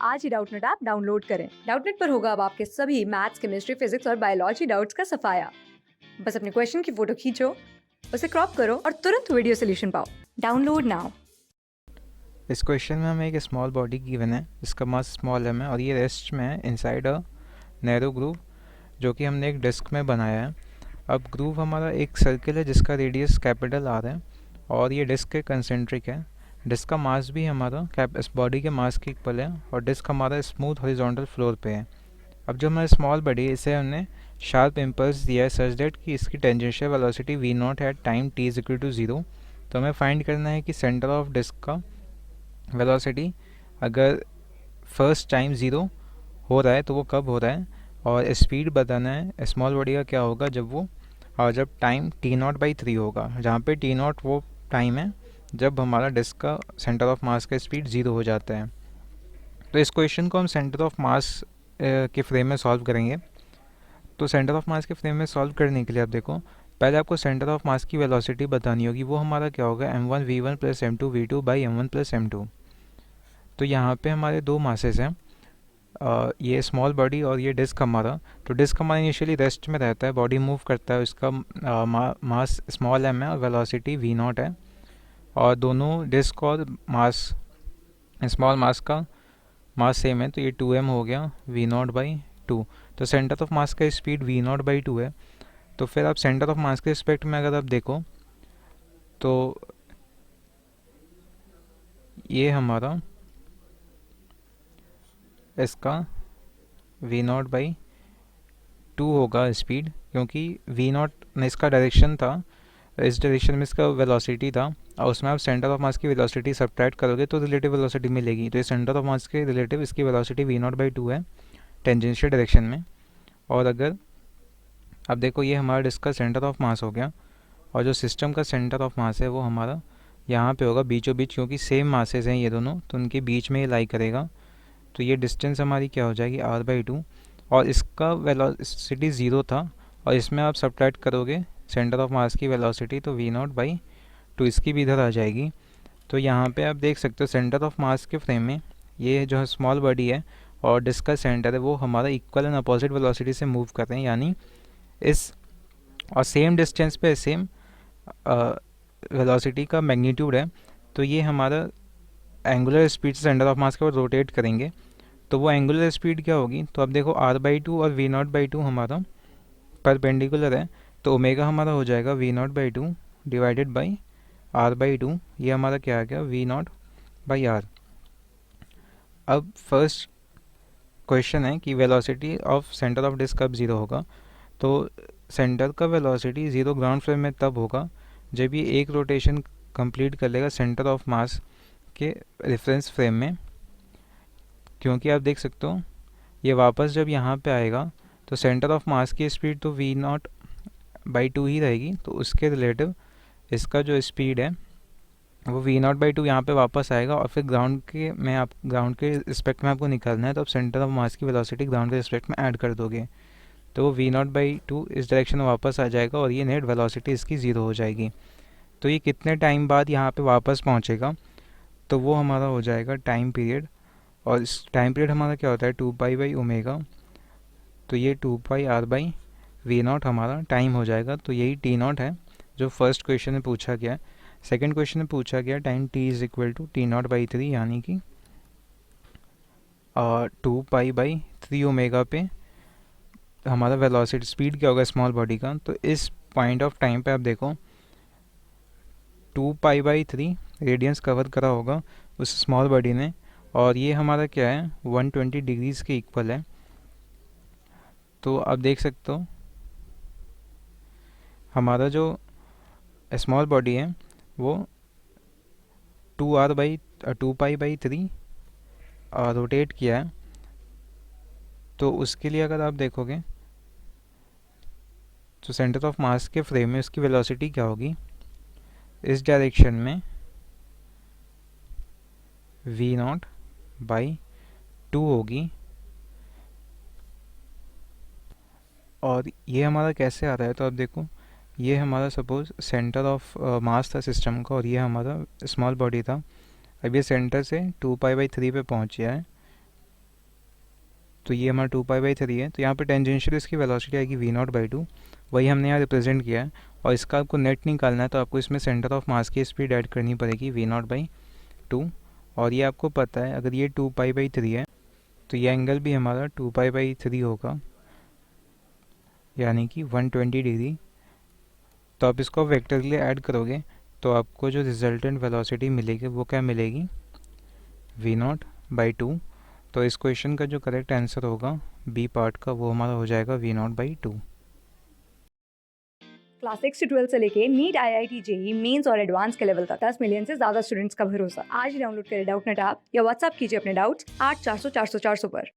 आज ही Doubtnut app download करें। Doubtnut पर होगा अब आपके सभी मैथ्स, केमिस्ट्री, फिजिक्स और बायोलॉजी डाउट्स का सफाया। बस अपने क्वेश्चन की फोटो खींचो, उसे क्रॉप करो और तुरंत वीडियो सोल्यूशन पाओ। Download now. इस क्वेश्चन में हमें एक स्मॉल बॉडी गिवन है जिसका मास स्मॉल m है और ये रेस्ट में है इनसाइड अ नैरो ग्रूव जो कि हमने एक डिस्क में बनाया है। अब ग्रूव हमारा एक सर्किल है जिसका रेडियस कैपिटल आर है और ये डिस्क के कंसेंट्रिक है। डिस्क का मास भी हमारा इस बॉडी के मास के इक्वल है और डिस्क हमारा स्मूथ हॉरिजॉन्टल फ्लोर पे है। अब जो हमारा स्मॉल बॉडी है इसे हमने शार्प इम्पल्स दिया है सच दैट कि इसकी tangential velocity v not at time t is equal to 0। तो हमें फाइंड करना है कि सेंटर ऑफ डिस्क का वेलोसिटी अगर फर्स्ट टाइम ज़ीरो हो रहा है तो वो कब हो रहा है, और स्पीड बताना है स्मॉल बॉडी का क्या होगा जब टाइम t0/3 होगा, जहाँ पे t0 वो टाइम है जब हमारा डिस्क का सेंटर ऑफ मास का स्पीड ज़ीरो हो जाता है। तो इस क्वेश्चन को हम सेंटर ऑफ मास के फ्रेम में सॉल्व करेंगे। तो सेंटर ऑफ मास के फ्रेम में सॉल्व करने के लिए आप देखो, पहले आपको सेंटर ऑफ मास की वेलोसिटी बतानी होगी। वो हमारा क्या होगा, m1v1 plus m2v2 by m1 plus m2। तो यहाँ पे हमारे दो मासेस हैं, ये स्मॉल बॉडी और ये डिस्क हमारा। तो डिस्क हमारा इनिशियली रेस्ट में रहता है, बॉडी मूव करता है, उसका मास स्मॉल m है और वेलोसिटी v नॉट है। और दोनों डिस्क और मास स्मॉल मास का मास सेम है, तो ये 2m हो गया v नॉट बाई 2। तो सेंटर ऑफ मास का स्पीड v नॉट बाई 2 है। तो फिर आप सेंटर ऑफ मास के रिस्पेक्ट में अगर आप देखो तो ये हमारा इसका v नॉट बाई 2 होगा स्पीड, क्योंकि v नॉट में इसका डायरेक्शन था, इस डायरेक्शन में इसका वेलोसिटी था, और उसमें आप सेंटर ऑफ मास की वेलोसिटी सब्ट्रैक्ट करोगे तो रिलेटिव वेलोसिटी मिलेगी। तो ये सेंटर ऑफ मास के रिलेटिव इसकी वेलोसिटी v नॉट बाई 2 है टेंजेंशियल डायरेक्शन में। और अगर अब देखो ये हमारा डिस्क का सेंटर ऑफ मास हो गया, और जो सिस्टम का सेंटर ऑफ मास है वो हमारा यहाँ पे होगा बीचों बीच, क्योंकि सेम मासेस हैं ये दोनों, तो उनके बीच में ये लाई करेगा। तो ये डिस्टेंस हमारी क्या हो जाएगी r/2, और इसका वेलोसिटी ज़ीरो था और इसमें आप सब्ट्रैक्ट करोगे सेंटर ऑफ मास की वेलोसिटी, तो v नॉट बाई 2 इसकी भी इधर आ जाएगी। तो यहाँ पे आप देख सकते हो सेंटर ऑफ मास के फ्रेम में ये जो स्मॉल बॉडी है और डिस्क का सेंटर है वो हमारा इक्वल एंड अपोजिट वेलोसिटी से मूव कर रहे हैं, यानी इस और सेम डिस्टेंस पे सेम वेलोसिटी का मैग्नीट्यूड है। तो ये हमारा एंगुलर स्पीड से सेंटर ऑफ मास के ऊपर रोटेट करेंगे, तो वो एंगुलर स्पीड क्या होगी। तो अब देखो r/2 और v नॉट बाई 2 हमारा परपेंडिकुलर है, तो ओमेगा हमारा हो जाएगा v not by 2 divided by r/2। ये हमारा क्या आ गया, v नॉट बाई r। अब फर्स्ट क्वेश्चन है कि velocity of centre of disc कब ज़ीरो होगा। तो सेंटर का वेलोसिटी ज़ीरो ग्राउंड फ्लोर में तब होगा जब ये एक रोटेशन कंप्लीट कर लेगा सेंटर ऑफ मास के रेफरेंस फ्रेम में, क्योंकि आप देख सकते हो ये वापस जब यहाँ पे आएगा तो सेंटर ऑफ मास की स्पीड तो v नॉट बाई 2 ही रहेगी, तो उसके रिलेटिव इसका जो स्पीड है वो v नॉट बाई 2 यहाँ पे वापस आएगा। और फिर ग्राउंड के रिस्पेक्ट में आपको निकालना है, तो आप सेंटर ऑफ मास की वेलोसिटी ग्राउंड के रिस्पेक्ट में ऐड कर दोगे, तो वो v नॉट बाई 2 इस डायरेक्शन में वापस आ जाएगा और ये नेट वेलोसिटी इसकी ज़ीरो हो जाएगी। तो ये कितने टाइम बाद यहाँ पे वापस पहुँचेगा, तो वो हमारा हो जाएगा टाइम पीरियड, और इस टाइम पीरियड हमारा क्या होता है 2π/ω। तो ये 2πr/v0 हमारा टाइम हो जाएगा। तो यही t0 है जो फर्स्ट क्वेश्चन में पूछा गया है। सेकंड क्वेश्चन में पूछा गया time t is equal to t0/3, यानी कि 2π/3ω पे हमारा वेलोसिटी स्पीड क्या होगा स्मॉल बॉडी का। तो इस पॉइंट ऑफ टाइम पे आप देखो 2π/3 रेडियंस कवर करा होगा उस स्मॉल बॉडी ने, और ये हमारा क्या है 120 डिग्रीज के इक्वल है। तो आप देख सकते हो हमारा जो स्मॉल बॉडी है वो 2π/3 रोटेट किया है। तो उसके लिए अगर आप देखोगे तो सेंटर ऑफ मास के फ्रेम में उसकी वेलोसिटी क्या होगी, इस डायरेक्शन में v नॉट बाई 2 होगी। और ये हमारा कैसे आ रहा है, तो आप देखो ये हमारा सपोज सेंटर ऑफ मास था सिस्टम का और ये हमारा स्मॉल बॉडी था। अब ये सेंटर से 2π/3 पे पहुंच गया है, तो ये हमारा 2π/3 है, तो यहाँ पे टेंजेंशियल इसकी वेलोसिटी आएगी v0/2, वही हमने यहाँ रिप्रेजेंट किया है। और इसका आपको नेट निकालना है तो आपको इसमें सेंटर ऑफ मास की स्पीड ऐड करनी पड़ेगी v0/2। और ये आपको पता है अगर ये 2π/3 है तो ये एंगल भी हमारा 2π/3 होगा, यानी कि 120 डिग्री। तो आप इसको वेक्टर के लिए ऐड करोगे तो आपको जो रिजल्टेंट वेलोसिटी मिलेगी वो क्या मिलेगी, v0/2। तो इस क्वेश्चन का जो करेक्ट आंसर होगा बी पार्ट का वो हमारा हो जाएगा v0/2। क्लास 6 से 12 से लेके नीट IIT JEE मेंस और एडवांस के लेवल तक 10 मिलियन से ज्यादा स्टूडेंट्स का भरोसा। आज ही डाउनलोड करें डाउटनेट ऐप या व्हाट्सएप कीजिए अपने डाउट्स 8400 400 400 पर।